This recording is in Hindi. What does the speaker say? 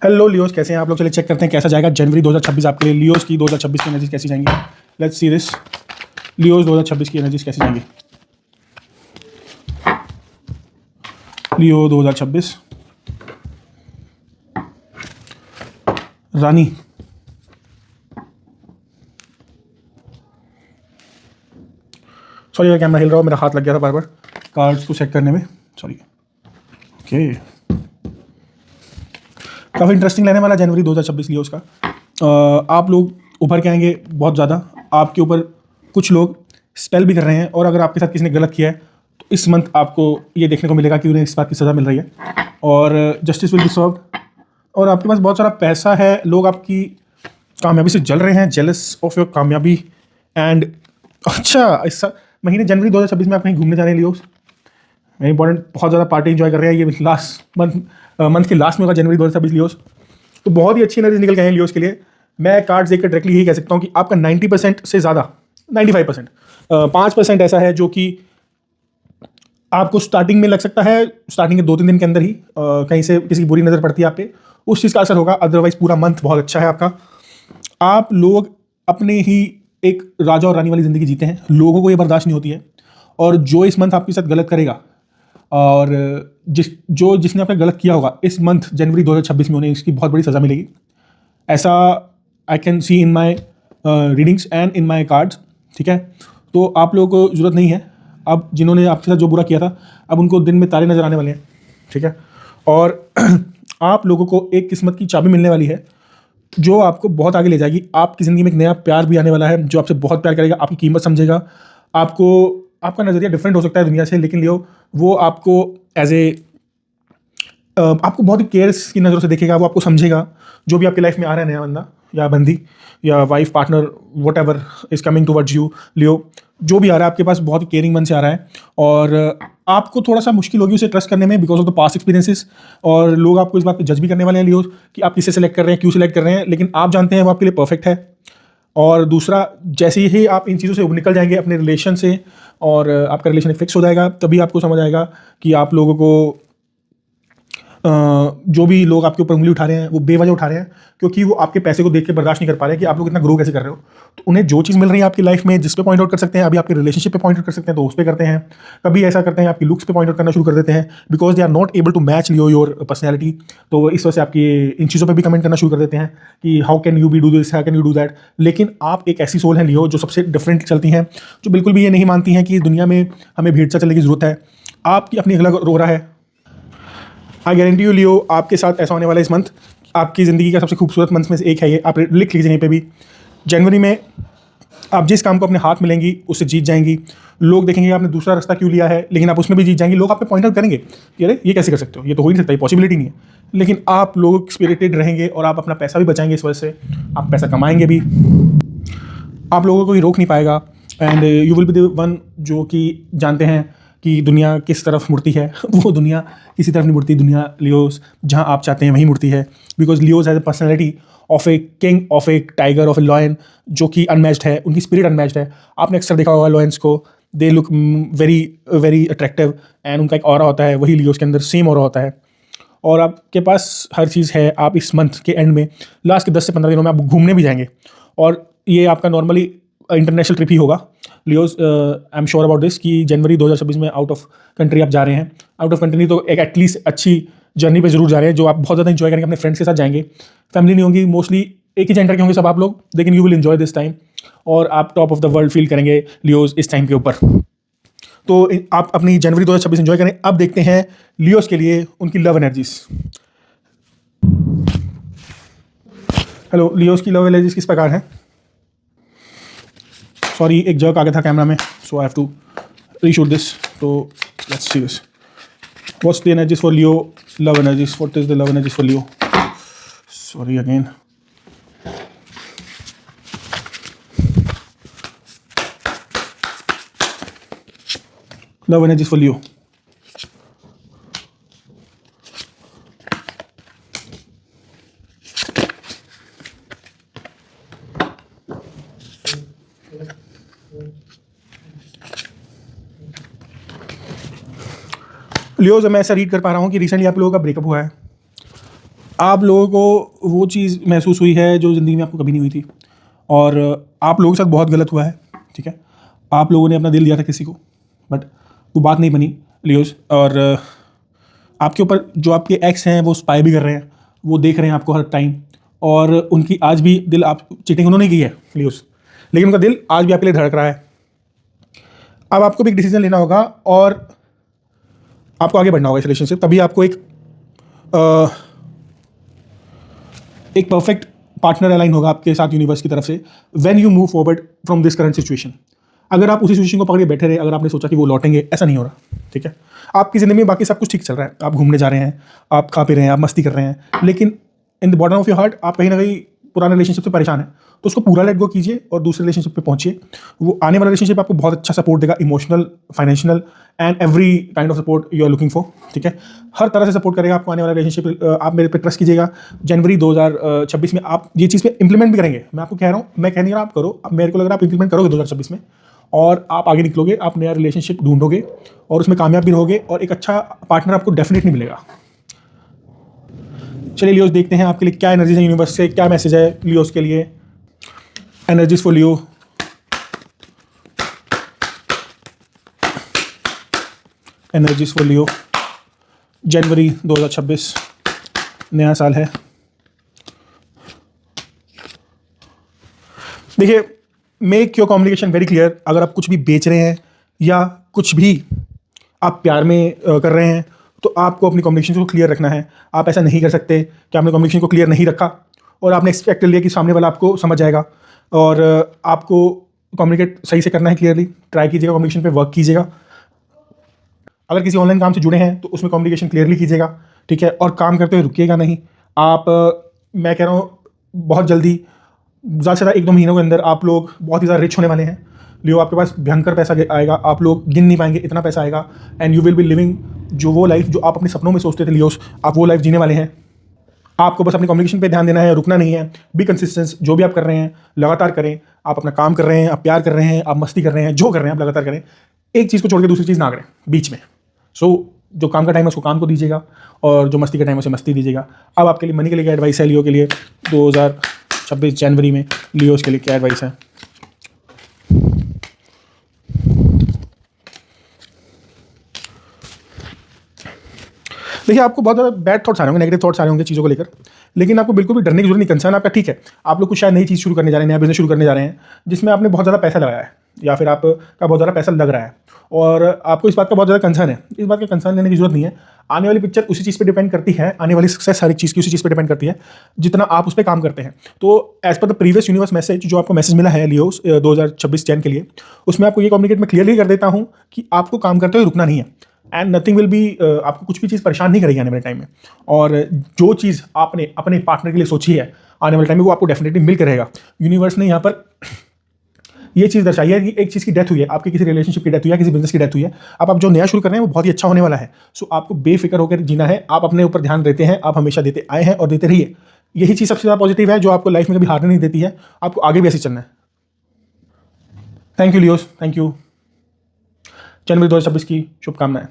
हेलो लियोस, कैसे हैं आप लोग? चलिए चेक करते हैं कैसा जाएगा जनवरी 2026 आपके लिए। लियोस की 2026 की एनर्जीज कैसी जाएंगी? Let's see this. लियोस 2026 की एनर्जीज कैसी जाएंगी? लियो 2026 रानी। सॉरी यार, कैमरा हिल रहा हो, मेरा हाथ लग गया था बार बार कार्ड्स को चेक करने में, सॉरी। ओके, काफ़ी इंटरेस्टिंग रहने वाला जनवरी 2026 लियोस का। आप लोग उभर के आएंगे बहुत ज़्यादा। आपके ऊपर कुछ लोग स्पेल भी कर रहे हैं, और अगर आपके साथ किसी ने गलत किया है तो इस मंथ आपको ये देखने को मिलेगा कि उन्हें इस बात की सज़ा मिल रही है और जस्टिस विल बी सर्व्ड। और आपके पास बहुत सारा पैसा है, लोग आपकी कामयाबी से जल रहे हैं, जेलस ऑफ योर कामयाबी। एंड अच्छा, इस महीने जनवरी 2026 में आप कहीं घूमने जा रहे हैं लियोस, वेरी इंपॉर्टेंट। बहुत ज़्यादा पार्टी एंजॉय कर रहे हैं, ये लास्ट मंथ के लास्ट में होगा जनवरी 2026 लियोस। तो बहुत ही अच्छी एनर्जी निकल गए हैं लियोस के लिए। मैं कार्ड्स देखकर डायरेक्टली यही कह सकता हूँ कि आपका 90% से ज़्यादा 95%, 5% ऐसा है जो कि आपको स्टार्टिंग में लग सकता है, स्टार्टिंग के 2-3 दिन के अंदर ही कहीं से किसी की बुरी नज़र पड़ती है आप पे, उस चीज़ का असर होगा। अदरवाइज पूरा मंथ बहुत अच्छा है आपका। आप लोग अपने ही एक राजा और रानी वाली ज़िंदगी जीते हैं, लोगों को ये बर्दाश्त नहीं होती है। और जो इस मंथ आपके साथ गलत करेगा, और जिसने आपका गलत किया होगा, इस मंथ जनवरी 2026 में उन्हें इसकी बहुत बड़ी सज़ा मिलेगी। ऐसा I can see in my readings and in my cards. ठीक है, तो आप लोगों को ज़रूरत नहीं है, अब जिन्होंने आपके साथ जो बुरा किया था अब उनको दिन में तारे नज़र आने वाले हैं। ठीक है, और आप लोगों को एक किस्मत की चाबी मिलने वाली है जो आपको बहुत आगे ले जाएगी। आपकी ज़िंदगी में एक नया प्यार भी आने वाला है जो आपसे बहुत प्यार करेगा, आपकी कीमत समझेगा। आपको आपका नज़रिया डिफरेंट हो सकता है दुनिया से, लेकिन लियो वो आपको एज ए आपको बहुत ही केयर्स की नज़रों से देखेगा, वो आपको समझेगा। जो भी आपकी लाइफ में आ रहा है, नया बंदा या बंदी या wife, partner, whatever is coming towards you Leo, जो भी आ रहा है आपके पास बहुत ही केयरिंग मन से आ रहा है। और आपको थोड़ा सा मुश्किल होगी उसे ट्रस्ट करने में because of the past experiences. और लोग आपको इस बात पे जज भी करने वाले हैं लियो कि आप किसे सेलेक्ट कर रहे हैं, क्यों सेलेक्ट कर रहे हैं, लेकिन आप जानते हैं वो आपके लिए परफेक्ट है। और दूसरा, जैसे ही आप इन चीज़ों से निकल जाएंगे अपने रिलेशन से, और आपका रिलेशन एक फिक्स हो जाएगा, तभी आपको समझ आएगा कि आप लोगों को जो भी लोग आपके ऊपर उंगली उठा रहे हैं वो बेवजह उठा रहे हैं, क्योंकि वो आपके पैसे को देख के बर्दाश्त नहीं कर पा रहे हैं कि आप लोग इतना ग्रो कैसे कर रहे हो। तो उन्हें जो चीज़ मिल रही है आपकी लाइफ में, जिस पे पॉइंट आउट कर सकते हैं, अभी आपके रिलेशनशिप पे पॉइंट आउट कर सकते हैं तो उस पर करते हैं। कभी ऐसा करते हैं आपकी लुक्स पे पॉइंट आउट करना शुरू कर देते हैं because they are not able to match your personality. तो इस वजह से आपकी इन चीज़ों पर भी कमेंट करना शुरू कर देते हैं कि how can you be do this, how can you do that. लेकिन आप एक ऐसी सोल है लियो जो सबसे डिफरेंट चलती हैं, जो बिल्कुल भी ये नहीं मानती हैं कि इस दुनिया में हमें भीड़ से चलने की जरूरत है। आपकी अपनी अलग रो रहा है। आई गारंटी यू लियो, आपके साथ ऐसा होने वाला है इस मंथ। आपकी ज़िंदगी का सबसे खूबसूरत मंथ में से एक है ये, आप लिख लीजिए यहीं पे भी। जनवरी में आप जिस काम को अपने हाथ में लेंगी उससे जीत जाएंगी। लोग देखेंगे आपने दूसरा रास्ता क्यों लिया है, लेकिन आप उसमें भी जीत जाएंगी। लोग आप पे पॉइंट आउट करेंगे कि अरे ये कैसे कर सकते हो, ये तो हो ही नहीं सकता, ये पॉसिबिलिटी नहीं है। लेकिन आप लोग स्पिरिटेड रहेंगे और आप अपना पैसा भी बचाएंगे, इस वजह से आप पैसा कमाएंगे भी। आप लोगों को ये रोक नहीं पाएगा। And you will be the one जो कि जानते हैं कि दुनिया किस तरफ मुड़ती है। वो दुनिया किसी तरफ नहीं मुड़ती, दुनिया लियोस जहाँ आप चाहते हैं वहीं मुड़ती है। Because Leos has a personality of a king, of A tiger, of A lion, जो कि अनमैच्ड है, उनकी स्पिरिट अनमैच्ड है। आपने अक्सर देखा होगा लॉयंस को, they look very very attractive, and उनका एक ऑरा होता है, वही लियोस के अंदर सेम ऑरा होता है। और आपके पास हर चीज़ है। आप इस मंथ के एंड में लास्ट के 10 से 15 दिनों में आप घूमने भी जाएंगे, और ये आपका नॉर्मली इंटरनेशनल ट्रिप ही होगा Leos. I am sure about this कि जनवरी 2026 में आउट ऑफ कंट्री आप जा रहे हैं। आउट ऑफ कंट्री तो एक एटलीस्ट अच्छी जर्नी पे जरूर जा रहे हैं जो आप बहुत ज़्यादा इंजॉय करेंगे, अपने फ्रेंड्स के साथ जाएंगे। फैमिली नहीं होगी, मोस्टली एक ही जेंडर के होंगे सब आप लोग, लेकिन you will enjoy this time और आप top of the world feel करेंगे लियोस इस टाइम के ऊपर। तो आप अपनी जनवरी 2026 एंजॉय करें। अब देखते हैं लियोस के लिए उनकी लव एनर्जीज। हेलो, लियोस की लव एनर्जीज किस प्रकार हैं? सॉरी, एक जर्क आ गया था कैमरा में, so I have to reshoot this. तो let's see this. What's the energies for Leo? Love energies, what is the love energies for Leo? Sorry again. Love energies for Leo. Leos, मैं ऐसा रीड कर पा रहा हूँ कि रिसेंटली आप लोगों का ब्रेकअप हुआ है। आप लोगों को वो चीज़ महसूस हुई है जो ज़िंदगी में आपको कभी नहीं हुई थी, और आप लोगों के साथ बहुत गलत हुआ है, ठीक है। आप लोगों ने अपना दिल दिया था किसी को, बट वो बात नहीं बनी लियोस। और आपके ऊपर जो आपके एक्स हैं वो स्पाई भी कर रहे हैं, वो देख रहे हैं आपको हर टाइम, और उनकी आज भी दिल, आप चीटिंग उन्होंने की है लियोस, लेकिन उनका दिल आज भी आपके लिए धड़क रहा है। अब आपको भी एक डिसीजन लेना होगा और आपको आगे बढ़ना होगा इस रिलेशनशिप, तभी आपको एक परफेक्ट पार्टनर अलाइन होगा आपके साथ यूनिवर्स की तरफ से, when you move forward from this current situation. अगर आप उसी सिचुएशन को पकड़ के बैठे रहे, अगर आपने सोचा कि वो लौटेंगे, ऐसा नहीं हो रहा, ठीक है। आपकी ज़िंदगी में बाकी सब कुछ ठीक चल रहा है, आप घूमने जा रहे हैं, आप खा पी रहे हैं, आप मस्ती कर रहे हैं, लेकिन in the bottom of your heart आप कहीं ना कहीं पुराने रिलेशनशिप से परेशान है, तो उसको पूरा लेट गो कीजिए और दूसरे रिलेशनशिप पे पहुंचिए। वो आने वाला रिलेशनशिप आपको बहुत अच्छा सपोर्ट देगा, emotional, financial and every kind of support you are looking for, ठीक है। हर तरह से सपोर्ट करेगा आपको आने वाला रिलेशनशिप। आप मेरे पे ट्रस्ट कीजिएगा। जनवरी 2026 में आप ये चीज़ पे इंप्लीमेंट भी करेंगे। मैं आपको कह रहा हूँ, मैं कह नहीं रहा आप करो, अब मेरे को लग रहा है आप इंप्लीमेंट करोगे 2026 में, और आप आगे निकलोगे, आप नया रिलेशनशिप ढूंढोगे और उसमें कामयाब भी रहोगे, और एक अच्छा पार्टनर आपको डेफिनेटली मिलेगा। चलिए लियोस, देखते हैं आपके लिए क्या एनर्जीज है यूनिवर्स से, क्या मैसेज है लियोस के लिए। Energies for Leo. Energies for Leo, जनवरी 2026 नया साल है। देखिए, make your communication very clear. अगर आप कुछ भी बेच रहे हैं या कुछ भी आप प्यार में कर रहे हैं, तो आपको अपनी कम्युनिकेशन को क्लियर रखना है। आप ऐसा नहीं कर सकते कि आपने कम्युनिकेशन को क्लियर नहीं रखा और आपने एक्सपेक्ट कर लिया कि सामने वाला आपको समझ जाएगा। और आपको कम्युनिकेट सही से करना है, क्लियरली ट्राई कीजिएगा, कम्युनिकेशन पे वर्क कीजिएगा। अगर किसी ऑनलाइन काम से जुड़े हैं तो उसमें कम्युनिकेशन क्लियरली कीजिएगा, ठीक है। और काम करते हुए रुकिएगा नहीं। आप मैं कह रहा हूँ बहुत जल्दी, ज़्यादा से ज़्यादा 1-2 महीनों के अंदर आप लोग बहुत ही ज़्यादा रिच होने वाले हैं लियो। आपके पास भयंकर पैसा आएगा, आप लोग गिन नहीं पाएंगे, इतना पैसा आएगा, and you will be living जो वो लाइफ जो आप अपने सपनों में सोचते थे लियोस, आप वो लाइफ जीने वाले हैं। आपको बस अपनी कम्युनिकेशन पे ध्यान देना है, रुकना नहीं है। बी कंसिस्टेंस, जो भी आप कर रहे हैं लगातार करें। आप अपना काम कर रहे हैं, आप प्यार कर रहे हैं, आप मस्ती कर रहे हैं, जो कर रहे हैं आप लगातार करें। एक चीज़ को छोड़ के दूसरी चीज़ ना करें बीच में। जो काम का टाइम है उसको काम को दीजिएगा, और जो मस्ती का टाइम है उसे मस्ती दीजिएगा। अब आपके लिए मनी के लिए क्या एडवाइस है लियो के लिए 2026 जनवरी में, लियोस के लिए क्या एडवाइस है? देखिए, आपको बहुत ज़्यादा बैड थॉट्स आ रहे होंगे, नेगेटिव थॉट्स आ रहे होंगे चीज़ों को लेकर, लेकिन आपको बिल्कुल भी डरने की जरूरत नहीं। कंसर्न आपका ठीक है। आप लोग कुछ शायद नई चीज़ शुरू करने जा रहे हैं, नया बिजनेस शुरू करने जा रहे हैं, जिसमें आपने बहुत ज़्यादा पैसा लगाया है, या फिर आपका बहुत ज़्यादा पैसा लग रहा है, और आपको इस बात का बहुत ज़्यादा कंसर्न है। इस बात का कंसर्न लेने की जरूरत नहीं है। आने वाली पिक्चर उसी चीज़ पे डिपेंड करती है, आने वाली सक्सेस हर एक चीज़ की उसी चीज़ पे डिपेंड करती है जितना आप उस पर काम करते हैं। तो as per the previous universe message, जो आपको मैसेज मिला है लियो 2026 जैन के लिए, उसमें आपको ये कम्युनिकेट मैं क्लियरली कर देता हूँ कि आपको काम करते हुए रुकना नहीं है, एंड नथिंग विल बी, आपको कुछ भी चीज़ परेशान नहीं करेगी आने वाले टाइम में। और जो चीज़ आपने अपने पार्टनर के लिए सोची है आने वाले टाइम में, वो आपको डेफिनेटली मिल कर रहेगा। यूनिवर्स ने यहाँ पर ये चीज़ दर्शाई है कि एक चीज़ की डेथ हुई है, आपकी किसी रिलेशनशिप की डेथ हुई है, किसी बिजनेस की डेथ हुई है। अब आप जो नया शुरू कर रहे हैं वो बहुत ही अच्छा होने वाला है। सो आपको बेफिक्र होकर जीना है। आप अपने ऊपर ध्यान देते हैं, आप हमेशा देते आए हैं और देते रहिए। यही चीज़ सबसे ज़्यादा पॉजिटिव है, जो आपको लाइफ में कभी हारने नहीं देती है। आपको आगे भी ऐसे चलना है। Thank you Leos, thank you. जनवरी 2026 की शुभकामनाएं।